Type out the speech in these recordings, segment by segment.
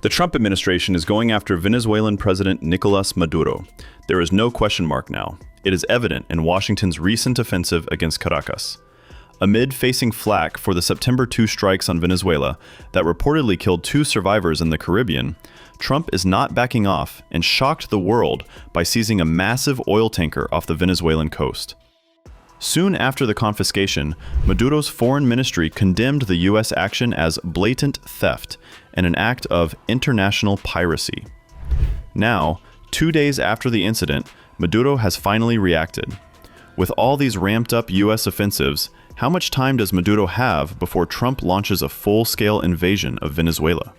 The Trump administration is going after Venezuelan President Nicolás Maduro. There is no question mark now. It is evident in Washington's recent offensive against Caracas. Amid facing flack for the September 2 strikes on Venezuela that reportedly killed 2 survivors in the Caribbean, Trump is not backing off and shocked the world by seizing a massive oil tanker off the Venezuelan coast. Soon after the confiscation, Maduro's foreign ministry condemned the U.S. action as blatant theft and an act of international piracy. Now, 2 days after the incident, Maduro has finally reacted. With all these ramped-up U.S. offensives, how much time does Maduro have before Trump launches a full-scale invasion of Venezuela?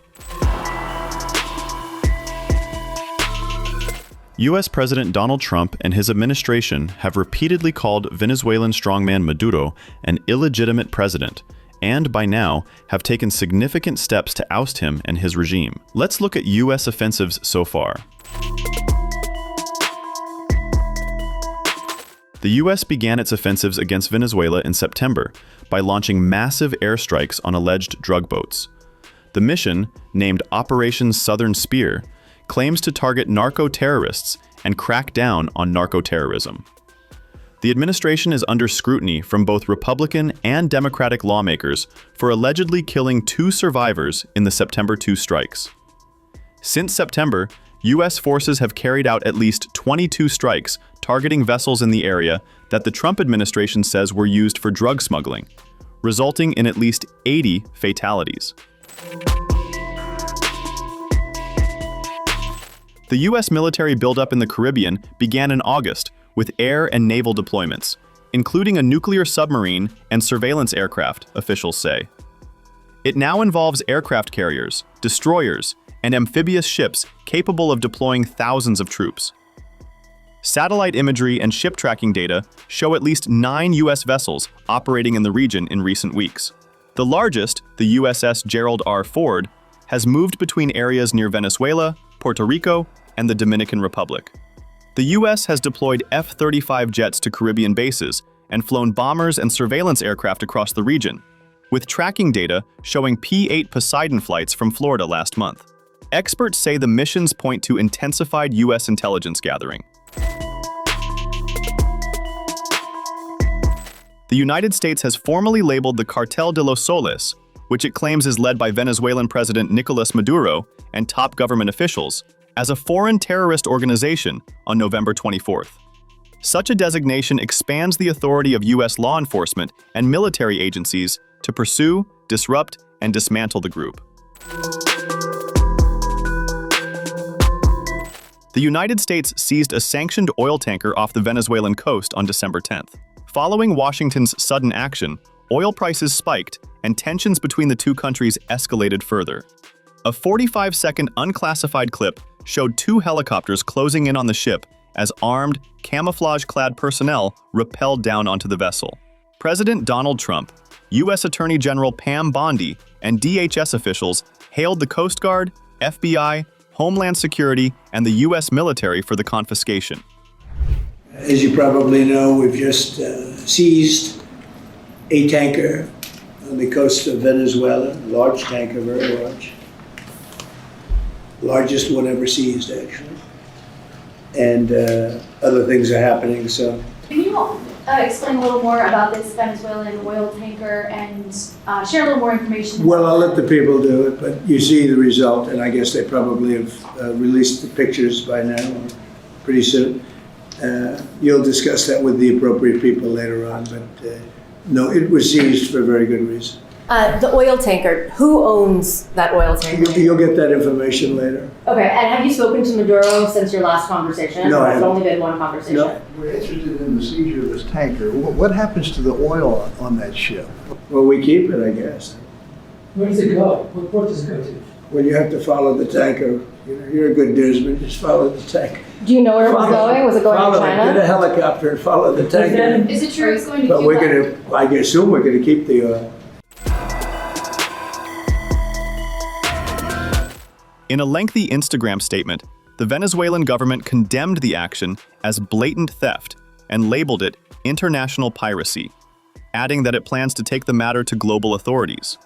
U.S. President Donald Trump and his administration have repeatedly called Venezuelan strongman Maduro an illegitimate president, and by now have taken significant steps to oust him and his regime. Let's look at U.S. offensives so far. The U.S. began its offensives against Venezuela in September by launching massive airstrikes on alleged drug boats. The mission, named Operation Southern Spear, claims to target narco-terrorists and crack down on narco-terrorism. The administration is under scrutiny from both Republican and Democratic lawmakers for allegedly killing 2 survivors in the September 2 strikes. Since September, U.S. forces have carried out at least 22 strikes targeting vessels in the area that the Trump administration says were used for drug smuggling, resulting in at least 80 fatalities. The U.S. military buildup in the Caribbean began in August with air and naval deployments, including a nuclear submarine and surveillance aircraft, officials say. It now involves aircraft carriers, destroyers, and amphibious ships capable of deploying thousands of troops. Satellite imagery and ship tracking data show at least 9 U.S. vessels operating in the region in recent weeks. The largest, the USS Gerald R. Ford, has moved between areas near Venezuela, Puerto Rico, and the Dominican Republic. The U.S. has deployed F-35 jets to Caribbean bases and flown bombers and surveillance aircraft across the region, with tracking data showing P-8 Poseidon flights from Florida last month. Experts say the missions point to intensified U.S. intelligence gathering. The United States has formally labeled the Cartel de los Soles, which it claims is led by Venezuelan President Nicolás Maduro and top government officials, as a foreign terrorist organization on November 24th. Such a designation expands the authority of U.S. law enforcement and military agencies to pursue, disrupt, and dismantle the group. The United States seized a sanctioned oil tanker off the Venezuelan coast on December 10th. Following Washington's sudden action, oil prices spiked and tensions between the two countries escalated further. A 45-second unclassified clip showed 2 helicopters closing in on the ship as armed, camouflage-clad personnel rappelled down onto the vessel. President Donald Trump, U.S. Attorney General Pam Bondi, and DHS officials hailed the Coast Guard, FBI, Homeland Security, and the U.S. military for the confiscation. As you probably know, we've just seized a tanker on the coast of Venezuela, a large tanker, very large. Largest one ever seized, actually. And other things are happening, so. Can you explain a little more about this Venezuelan oil tanker and share a little more information? Well, I'll let the people do it, but you see the result, and I guess they probably have released the pictures by now, or pretty soon. You'll discuss that with the appropriate people later on, but no, it was seized for a very good reason. The oil tanker, who owns that oil tanker? You'll get that information later. Okay, and have you spoken to Maduro since your last conversation? No, I haven't. It's only been one conversation. No. We're interested in the seizure of this tanker. What happens to the oil on that ship? Well, we keep it, I guess. Where does it go? What port does it go to? Well, you have to follow the tanker. You're a good newsman, just follow the tanker. Do you know where it was going? Was it going to China? Get a helicopter and follow the tanker. Is it true it's going to But Cuba? I assume we're gonna keep the oil. In a lengthy Instagram statement, the Venezuelan government condemned the action as blatant theft and labeled it international piracy, adding that it plans to take the matter to global authorities.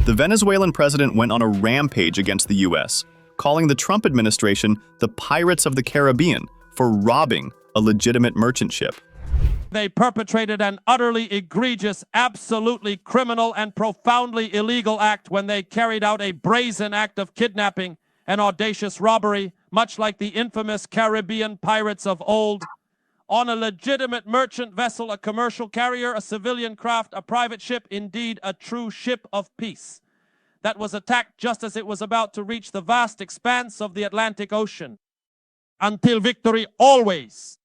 The Venezuelan president went on a rampage against the U.S., calling the Trump administration the Pirates of the Caribbean for robbing a legitimate merchant ship. They perpetrated an utterly egregious, absolutely criminal and profoundly illegal act when they carried out a brazen act of kidnapping and audacious robbery, much like the infamous Caribbean pirates of old, on a legitimate merchant vessel, a commercial carrier, a civilian craft, a private ship, indeed a true ship of peace, that was attacked just as it was about to reach the vast expanse of the Atlantic Ocean. Until victory, always.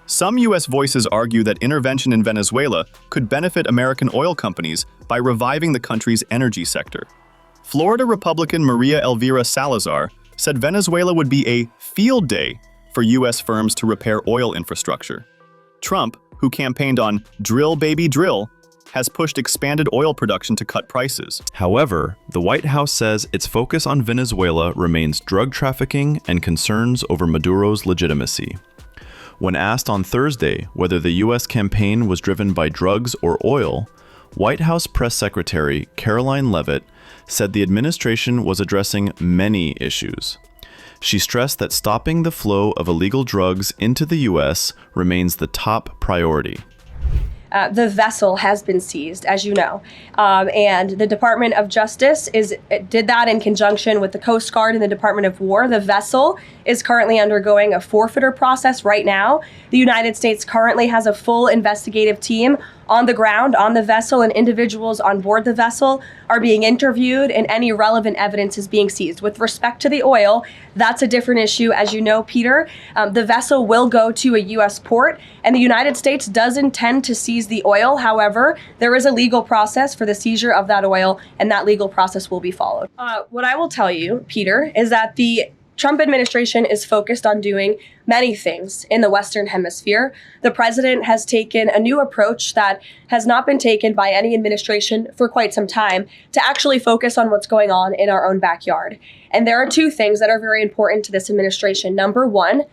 Some U.S. voices argue that intervention in Venezuela could benefit American oil companies by reviving the country's energy sector. Florida Republican Maria Elvira Salazar said Venezuela would be a field day for U.S. firms to repair oil infrastructure. Trump, who campaigned on "drill, baby, drill," has pushed expanded oil production to cut prices. However, the White House says its focus on Venezuela remains drug trafficking and concerns over Maduro's legitimacy. When asked on Thursday whether the U.S. campaign was driven by drugs or oil, White House Press Secretary Caroline Leavitt said the administration was addressing many issues. She stressed that stopping the flow of illegal drugs into the U.S. remains the top priority. The vessel has been seized, as you know, and the Department of Justice did that in conjunction with the Coast Guard and the Department of War. The vessel is currently undergoing a forfeiture process right now. The United States currently has a full investigative team on the ground on the vessel, and individuals on board the vessel are being interviewed and any relevant evidence is being seized. With respect to the oil, that's a different issue. As you know, Peter, the vessel will go to a U.S. port, and the United States does intend to seize the oil. However, there is a legal process for the seizure of that oil, and that legal process will be followed. What I will tell you, Peter, is that the Trump administration is focused on doing many things in the Western Hemisphere. The president has taken a new approach that has not been taken by any administration for quite some time to actually focus on what's going on in our own backyard. And there are two things that are very important to this administration. Number one,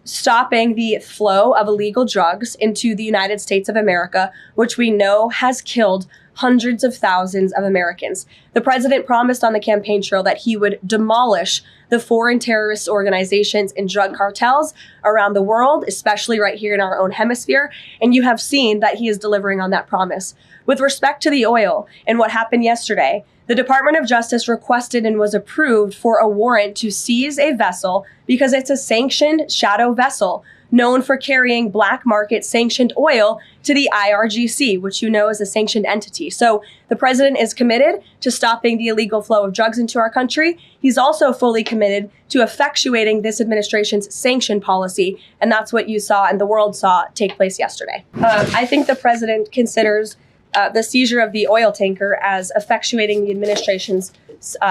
stopping the flow of illegal drugs into the United States of America, which we know has killed hundreds of thousands of Americans. The president promised on the campaign trail that he would demolish the foreign terrorist organizations and drug cartels around the world, especially right here in our own hemisphere. And you have seen that he is delivering on that promise. With respect to the oil and what happened yesterday, the Department of Justice requested and was approved for a warrant to seize a vessel because it's a sanctioned shadow vessel known for carrying black market sanctioned oil to the IRGC, which you know is a sanctioned entity. So the president is committed to stopping the illegal flow of drugs into our country. He's also fully committed to effectuating this administration's sanction policy, and that's what you saw and the world saw take place yesterday. I think the president considers the seizure of the oil tanker as effectuating the administration's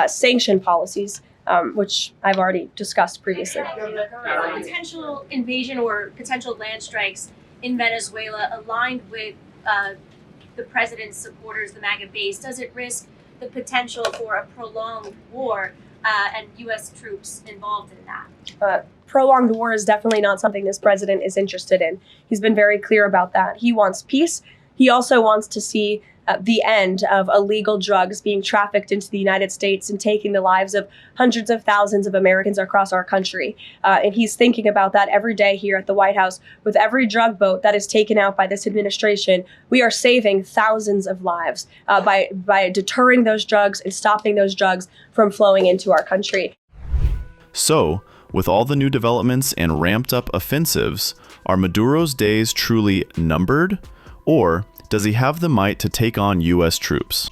sanction policies, which I've already discussed previously. Potential invasion or potential land strikes in Venezuela aligned with the president's supporters, the MAGA base, does it risk the potential for a prolonged war and U.S. troops involved in that? Prolonged war is definitely not something this president is interested in. He's been very clear about that. He wants peace. He also wants to see the end of illegal drugs being trafficked into the United States and taking the lives of hundreds of thousands of Americans across our country. And he's thinking about that every day here at the White House. With every drug boat that is taken out by this administration, we are saving thousands of lives by deterring those drugs and stopping those drugs from flowing into our country. So, with all the new developments and ramped up offensives, are Maduro's days truly numbered? Or does he have the might to take on U.S. troops?